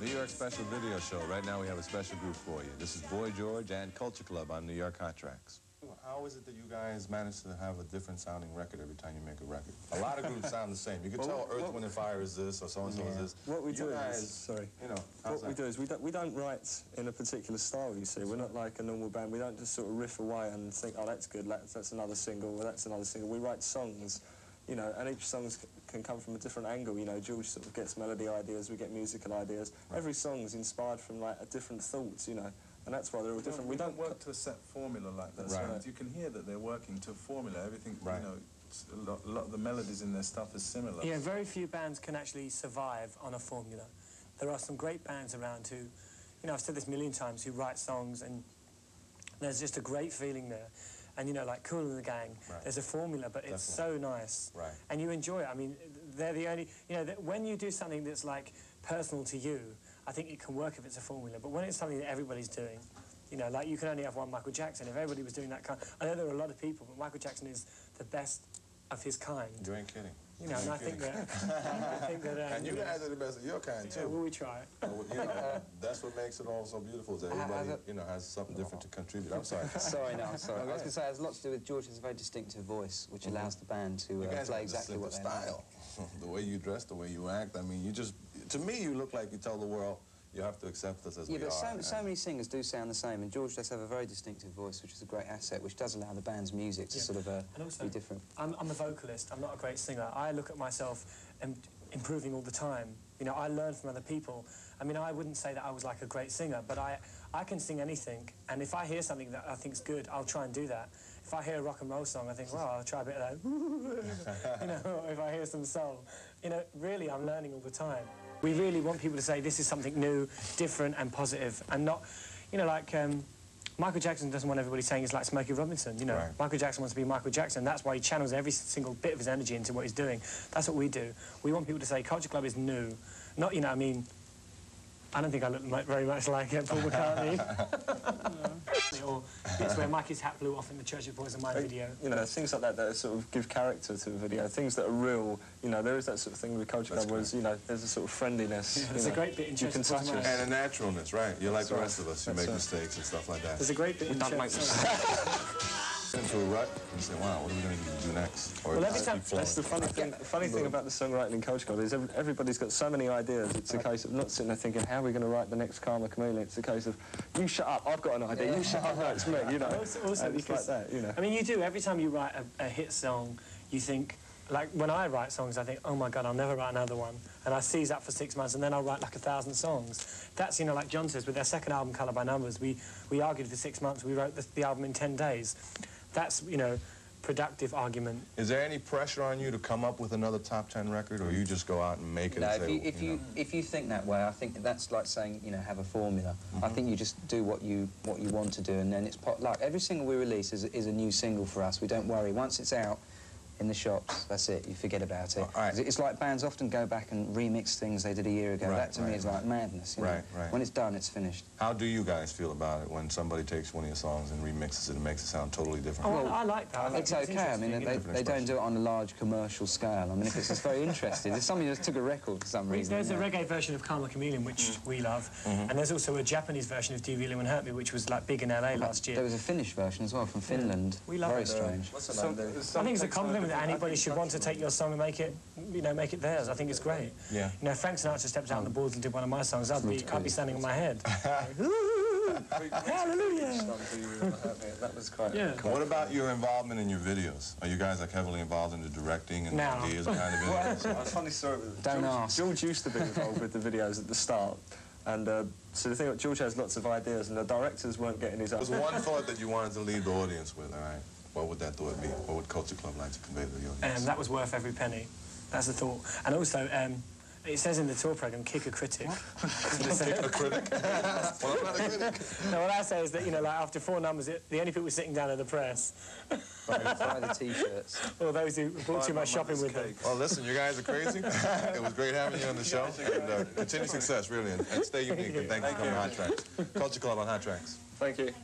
New York Special Video Show. Right now we have a special group for you. This is Boy George and Culture Club on New York Hot Tracks. How is it that you guys manage to have a different sounding record every time you make a record? A lot of groups sound the same. You can tell Earth, Wind & Fire is this or so-and-so is this. What we do is, we don't write in a particular style, you see. We're not like a normal band. We don't just sort of riff away and think, oh, that's good, that's another single, or that's another single. We write songs, you know, and each song can come from a different angle. You know, George sort of gets melody ideas, we get musical ideas. Right. Every song's inspired from, like, a different thoughts, you know. And that's why they're all different. We don't work to a set formula like that. Right. So you can hear that they're working to a formula. Everything, right. You know, a lot of the melodies in their stuff is similar. Yeah, very few bands can actually survive on a formula. There are some great bands around who, you know, I've said this a million times, who write songs and there's just a great feeling there. And, you know, like Kool and the Gang, right. There's a formula, but it's so nice. Right. And you enjoy it. I mean, they're the only... You know, when you do something that's, like, personal to you, I think it can work if it's a formula. But when it's something that everybody's doing, you know, like, you can only have one Michael Jackson. If everybody was doing that kind... I know there are a lot of people, but Michael Jackson is the best of his kind. You ain't kidding. You know, and I think that... and you guys are the best of your kind, too. Yeah, well, we try. You know, that's what makes it all so beautiful, is that everybody, you know, has something different to contribute. I'm sorry. Sorry, no, I'm sorry. I was going to say, it has a lot to do with George has a very distinctive voice, which allows the band to play exactly what they style. The way you dress, the way you act, I mean, you just... To me, you look like you tell the world, you have to accept us as we are. Yeah, but so many singers do sound the same, and George does have a very distinctive voice, which is a great asset, which does allow the band's music to sort of and also, be different. I'm a vocalist. I'm not a great singer. I look at myself and improving all the time. You know, I learn from other people. I mean, I wouldn't say that I was like a great singer, but I can sing anything, and if I hear something that I think's good, I'll try and do that. If I hear a rock and roll song, I think, well, I'll try a bit of that. You know, if I hear some soul. You know, really, I'm learning all the time. We really want people to say this is something new, different and positive, and not, you know, like, Michael Jackson doesn't want everybody saying he's like Smokey Robinson, you know. Right. Michael Jackson wants to be Michael Jackson. That's why he channels every single bit of his energy into what he's doing. That's what we do. We want people to say Culture Club is new. Not, you know, I mean, I don't think I look very much like Paul McCartney. Or it's where Mikey's hat flew off in the Church of Boys and Mine video. You know, things like that sort of give character to the video, things that are real. You know, there is that sort of thing with Culture Club, where, you know, there's a sort of friendliness. Yeah, there's a great bit in Church of Boys and Mine. And a naturalness, right? You're like the rest of us. You make mistakes and stuff like that. There's a great bit in Church of Boys. Into a rut and say, wow, what are we going to do next? Or well, every time, that's the funny thing about the songwriting in Culture Club is everybody's got so many ideas. It's a case of not sitting there thinking, how are we going to write the next Karma Chameleon? It's a case of, you shut up, I've got an idea, you shut up, no, it's me, you know. Also and it's like that, you know. I mean, you do, every time you write a hit song, you think, like, when I write songs, I think, oh my God, I'll never write another one. And I seize up for 6 months, and then I'll write like 1,000 songs. That's, you know, like John says, with their second album, Colour by Numbers, we argued for 6 months, we wrote the album in 10 days. That's, you know, productive argument. Is there any pressure on you to come up with another top 10 record, or you just go out and make it? No, and say, if you think that way, I think that's like saying, you know, have a formula. I think you just do what you want to do, and then it's pot luck. Every single we release is a new single for us. We don't worry. Once it's out in the shops, that's it. You forget about it. Right. It's like bands often go back and remix things they did a year ago. That to me is like madness. You know? When it's done, it's finished. How do you guys feel about it when somebody takes one of your songs and remixes it and makes it sound totally different? Oh, well, I like that. It's okay. I mean, they don't do it on a large commercial scale. I mean, if it's very interesting, if somebody just took a record for some reason. There's a reggae version of Karma Chameleon, which we love, and there's also a Japanese version of Do You Really Want to Hurt Me, which was like big in LA last year. There was a Finnish version as well from Finland. We love very it. Strange. I think it's a compliment that anybody should want to take your song and make it, you know, make it theirs. I think it's great. Yeah. You know, Frank Sinatra stepped out on the boards and did one of my songs. I'd be standing on my head. Hallelujah. That was quite. Yeah. Cool. What about your involvement in your videos? Are you guys like heavily involved in the directing and the ideas behind the videos? Well, a funny story with Don't ask. George used to be involved with the videos at the start, and so the thing that George has lots of ideas, and the directors weren't getting his. There was one thought that you wanted to leave the audience with. All right. What would that thought be? What would Culture Club like to convey to the audience? That was worth every penny. That's the thought. And also, it says in the tour programme, kick a critic. Kick a critic? Well, I'm not a critic. No, what I say is that, you know, like after 4 numbers, the only people sitting down are the press. Buy the T-shirts. Or those who bought too much shopping with them. Well, listen, you guys are crazy. It was great having you on the show. And continued success, really. And stay unique. And thank you for coming on Hot Tracks. Culture Club on Hot Tracks. Thank you.